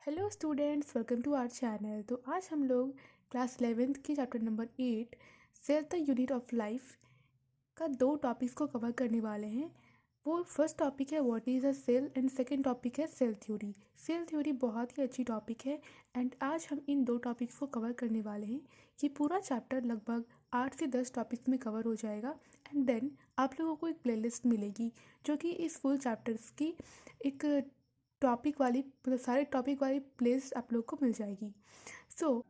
Hello students, welcome to our channel. तो आज हम लोग क्लास 11th की chapter number 8 cell the unit of life का दो टॉपिक्स को कवर करने वाले हैं। वो फर्स्ट टॉपिक है what is a cell and second topic है सेल थ्योरी। सेल थ्योरी बहुत ही अच्छी टॉपिक है एंड आज हम इन दो टॉपिक्स को कवर करने वाले हैं। ये पूरा चैप्टर लगभग 8 से 10 टॉपिक्स में कवर हो जाएगा एंड देन आप लोगों को एक प्लेलिस्ट मिलेगी जो कि इस फुल चैप्टर्स की एक टॉपिक वाली मतलब सारे टॉपिक वाली प्लेलिस्ट आप लोगों को मिल जाएगी।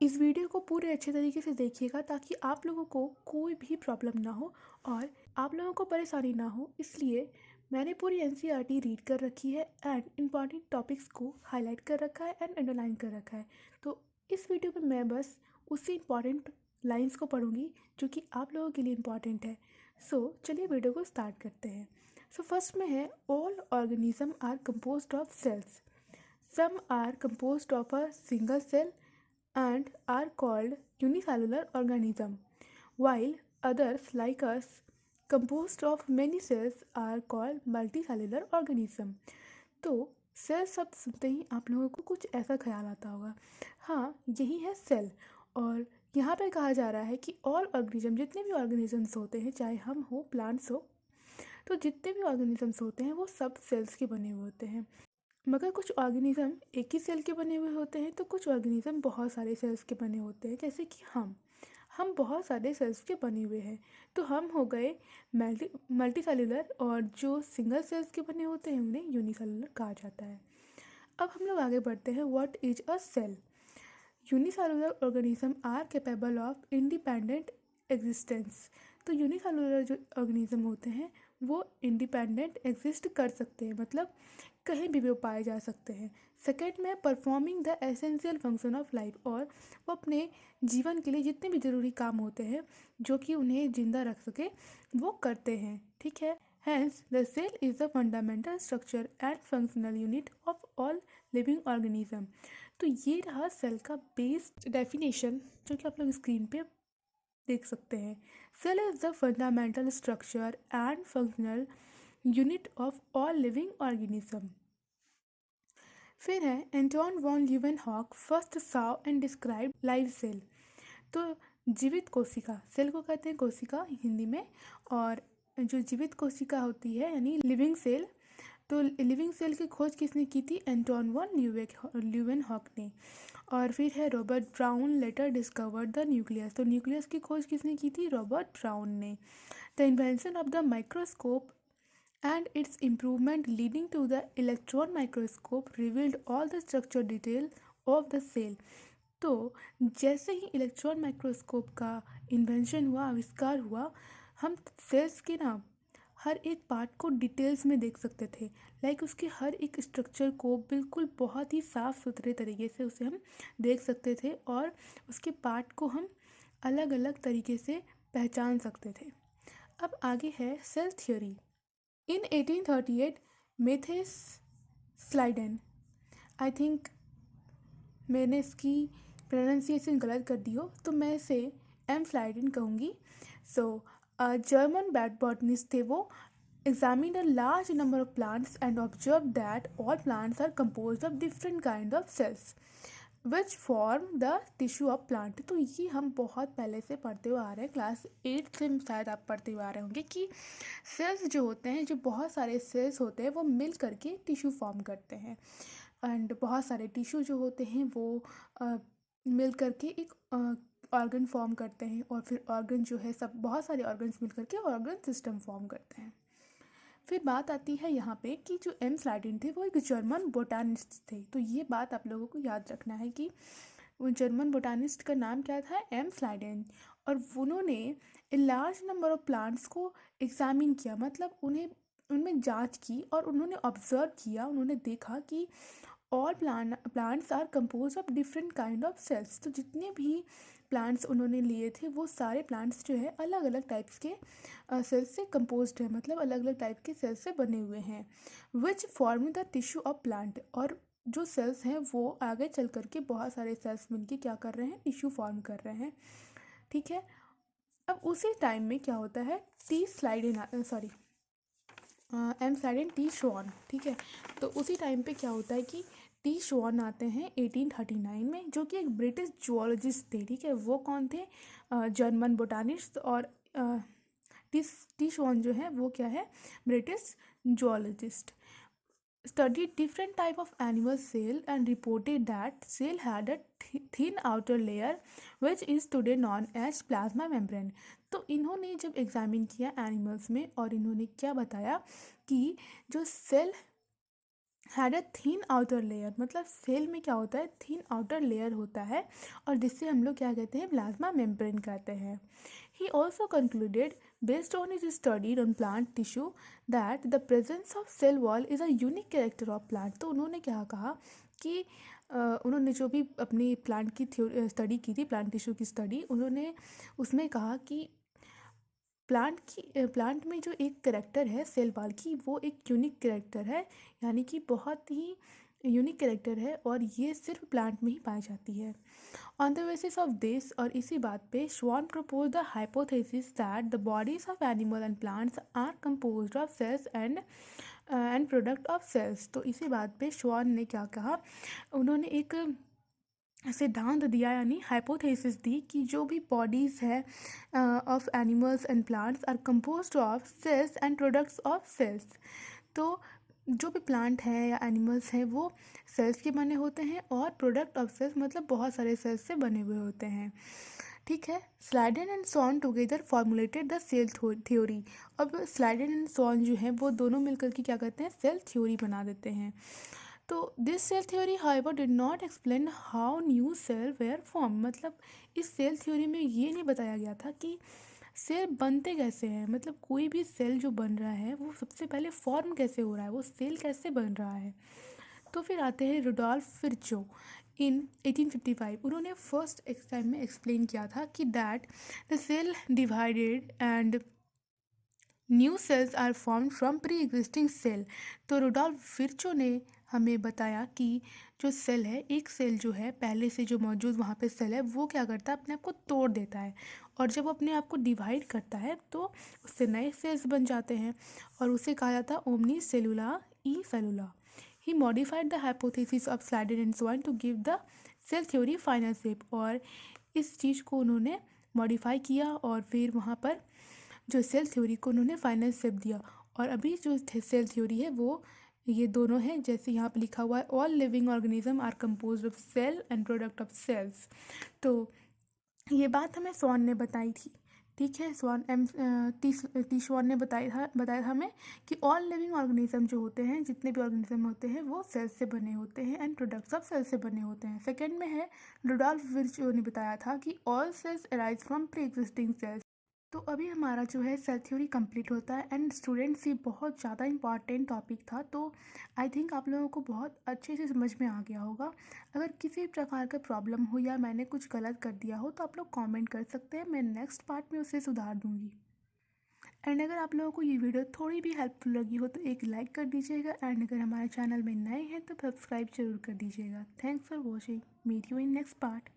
इस वीडियो को पूरे अच्छे तरीके से देखिएगा ताकि आप लोगों को कोई भी प्रॉब्लम ना हो और आप लोगों को परेशानी ना हो। इसलिए मैंने पूरी एनसीईआरटी रीड कर रखी है एंड इम्पॉर्टेंट टॉपिक्स को हाईलाइट कर रखा है एंड अंडरलाइन कर रखा है। तो इस वीडियो में मैं बस उसी इम्पॉर्टेंट लाइंस को पढ़ूंगी जो कि आप लोगों के लिए इम्पॉर्टेंट है। चलिए वीडियो को स्टार्ट करते हैं। फर्स्ट में है all organism are composed of cells. Some are composed of a single cell and are called unicellular organism, while others like us composed of many cells are called multicellular organism। तो cell शब्द सुनते ही आप लोगों को कुछ ऐसा ख्याल आता होगा, हाँ यही है सेल। और यहाँ पे कहा जा रहा है कि ऑल ऑर्गेनिज्म, जितने भी ऑर्गेनिजम्स होते हैं, चाहे हम हो प्लांट्स हो, तो जितने भी ऑर्गेनिजम्स होते हैं वो सब सेल्स के बने हुए होते हैं। मगर कुछ ऑर्गेनिज्म एक ही सेल के बने हुए होते हैं तो कुछ ऑर्गेनिज्म बहुत सारे सेल्स के बने होते हैं। जैसे कि हम बहुत सारे सेल्स के बने हुए हैं। तो हम हो गए मल्टी सेलुलर और जो सिंगल सेल्स के बने होते हैं उन्हें यूनिसेलुलर कहा जाता है। अब हम लोग आगे बढ़ते हैं। What is a cell? Unicellular organism are capable of independent existence. तो यूनिसेलुलर जो ऑर्गेनिज्म होते हैं वो इंडिपेंडेंट एग्जिस्ट कर सकते हैं, मतलब कहीं भी वो पाए जा सकते हैं। सेकेंड में performing the essential function of life, और वो अपने जीवन के लिए जितने भी ज़रूरी काम होते हैं जो कि उन्हें जिंदा रख सके वो करते हैं। ठीक है। Hence the cell is the fundamental structure and functional unit of all living organism. तो ये रहा सेल का बेस डेफिनेशन जो कि आप लोग स्क्रीन पे देख सकते हैं। Cell is the fundamental structure and functional unit of all living organism. फिर है Anton van Leeuwenhoek first saw and describe live cell. तो जीवित कोशिका, सेल को कहते हैं कोशिका हिंदी में, और जो जीवित कोशिका होती है यानी लिविंग सेल, तो लिविंग सेल की खोज किसने की थी? एंटोन वॉन ल्यूवेनहॉक ने। और फिर है Robert Brown later discovered the nucleus. तो न्यूक्लियस की खोज किसने की थी? रॉबर्ट ब्राउन ने। The invention of the microscope and its improvement leading to the electron microscope revealed all the structure detail of the cell। तो जैसे ही इलेक्ट्रॉन माइक्रोस्कोप का इन्वेंशन हुआ, आविष्कार हुआ, हम सेल्स के ना हर एक पार्ट को डिटेल्स में देख सकते थे। लाइक उसके हर एक स्ट्रक्चर को बिल्कुल बहुत ही साफ़ सुथरे तरीके से उसे हम देख सकते थे और उसके पार्ट को हम अलग अलग तरीके से पहचान सकते थे। अब आगे है cell theory. In 1838, Matthias Schleiden, I think मैंने इसकी प्रोनाउंसिएशन गलत कर दी हो तो मैं इसे एम स्लाइडेन कहूँगी। जर्मन बॉटनिस्ट थे वो। Examine a large number of plants and observe that all plants are compose of different kind of cells which form the tissue of plant. तो ये हम बहुत पहले से पढ़ते हुए आ रहे हैं, क्लास 8 से शायद आप पढ़ते हुए आ रहे होंगे कि सेल्स जो होते हैं, जो बहुत सारे सेल्स होते हैं वो मिल करके टिश्यू फॉर्म करते हैं। एंड बहुत सारे टिश्यू जो होते हैं वो मिल करके एक ऑर्गन फॉर्म करते हैं और फिर ऑर्गन जो है सब बहुत सारे ऑर्गन्स मिल करके ऑर्गन सिस्टम फॉर्म करते हैं। फिर बात आती है यहाँ पे कि जो एम स्लाइडेन थे वो एक जर्मन बोटानिस्ट थे। तो ये बात आप लोगों को याद रखना है कि वो जर्मन बोटानिस्ट का नाम क्या था? M Schleiden. और उन्होंने a large number of plants को एग्जामिन किया, मतलब उन्हें उनमें जांच की और उन्होंने ऑब्जर्व किया, उन्होंने देखा कि all plants are compose of different kind of cells. तो जितने भी प्लांट्स उन्होंने लिए थे वो सारे प्लांट्स जो है अलग अलग टाइप्स के सेल्स से कंपोज्ड है, मतलब अलग अलग टाइप के सेल्स से बने हुए हैं। विच form the tissue of plant, और जो सेल्स हैं वो आगे चल करके बहुत सारे सेल्स मिलके क्या कर रहे हैं? टिश्यू फॉर्म कर रहे हैं। ठीक है। अब उसी टाइम में क्या होता है? M Schleiden T Schwann. ठीक है। तो उसी टाइम पे क्या होता है कि टी श्वान आते हैं 1839 में, जो कि एक ब्रिटिश जूलॉजिस्ट थे, ठीक है। वो कौन थे? German botanist. और टी टी श्वान जो है वो क्या है? British zoologist. Studied different type of animal cell and reported that cell had a thin outer layer which is today known as plasma membrane। तो इन्होंने जब एग्जामिन किया एनिमल्स में, और इन्होंने क्या बताया कि जो cell had a thin outer layer, मतलब सेल में क्या होता है? थिन आउटर लेयर होता है, और जिससे हम लोग क्या कहते हैं? प्लाज्मा मेम्ब्रेन कहते हैं। He also concluded, based on his study on plant tissue, that the presence of cell wall is a unique character of plant। तो उन्होंने क्या कहा कि उन्होंने जो भी अपनी प्लांट की स्टडी की थी, प्लांट टिश्यू की स्टडी, उन्होंने उसमें कहा कि प्लांट में जो एक करेक्टर है सेल वॉल की, वो एक यूनिक करेक्टर है, यानी कि बहुत ही यूनिक करेक्टर है, और ये सिर्फ प्लांट में ही पाई जाती है। On the basis of this, और इसी बात पे, Schwann propose the hypothesis that the bodies of animal and plants are composed of cells and product of cells. तो इसी बात पे श्वान ने क्या कहा? उन्होंने एक सिद्धांत दिया, यानी हाइपोथेसिस दी, कि जो भी बॉडीज़ है of animals and plants are composed of cells and products of cells. तो जो भी प्लांट हैं या एनिमल्स हैं वो सेल्स के बने होते हैं, और प्रोडक्ट ऑफ सेल्स मतलब बहुत सारे सेल्स से बने हुए होते हैं, ठीक है। Schleiden and Schwann together formulated the cell theory. अब स्लाइडेन एंड सॉन जो है वो दोनों मिलकर के क्या करते हैं? सेल थ्योरी बना देते हैं। तो this cell theory however did not explain how new cell were form, मतलब इस सेल थ्योरी में ये नहीं बताया गया था कि सेल बनते कैसे हैं, मतलब कोई भी सेल जो बन रहा है वो सबसे पहले फॉर्म कैसे हो रहा है, वो सेल कैसे बन रहा है। तो फिर आते हैं रुडोल्फ विर्चो इन 1855। उन्होंने फर्स्ट टाइम में एक्सप्लेन किया था कि that the cell divided and new cells are form from pre existing cell. तो रुडोल्फ विर्चो ने हमें बताया कि जो सेल है, एक सेल जो है पहले से जो मौजूद वहाँ पे सेल है, वो क्या करता है? अपने आप को तोड़ देता है, और जब अपने आप को डिवाइड करता है तो उससे नए सेल्स बन जाते हैं, और उसे कहा जाता है ओमनी सेलुला ई सेलुला। He modified the hypothesis of Schleiden and Schwann to give the cell theory final shape. और इस चीज़ को उन्होंने मॉडिफाई किया, और फिर वहाँ पर जो सेल थ्योरी को उन्होंने फाइनल शेप दिया। और अभी जो सेल थ्योरी है वो ये दोनों हैं, जैसे यहाँ पे लिखा हुआ है, all living organism are composed of cell and product of cells. तो ये बात हमें स्वान ने बताई थी, ठीक है। टी स्वान ने बताया था हमें कि ऑल लिविंग ऑर्गेनिज्म जो होते हैं, जितने भी ऑर्गेनिज्म होते हैं, वो सेल्स से बने होते हैं एंड प्रोडक्ट्स ऑफ सेल्स से बने होते हैं। सेकेंड में है रुडोल्फ विर्चो ने बताया था कि all cells arise from pre existing cells. तो अभी हमारा जो है सेल थ्योरी कंप्लीट होता है, एंड स्टूडेंट्स ये बहुत ज़्यादा इंपॉर्टेंट टॉपिक था, तो आई थिंक आप लोगों को बहुत अच्छे से समझ में आ गया होगा। अगर किसी प्रकार का प्रॉब्लम हो या मैंने कुछ गलत कर दिया हो तो आप लोग कमेंट कर सकते हैं, मैं नेक्स्ट पार्ट में उसे सुधार दूँगी। एंड अगर आप लोगों को ये वीडियो थोड़ी भी हेल्पफुल लगी हो तो एक लाइक कर दीजिएगा, एंड अगर हमारे चैनल में नए हैं तो सब्सक्राइब जरूर कर दीजिएगा। Thanks for watching, meet you in next part.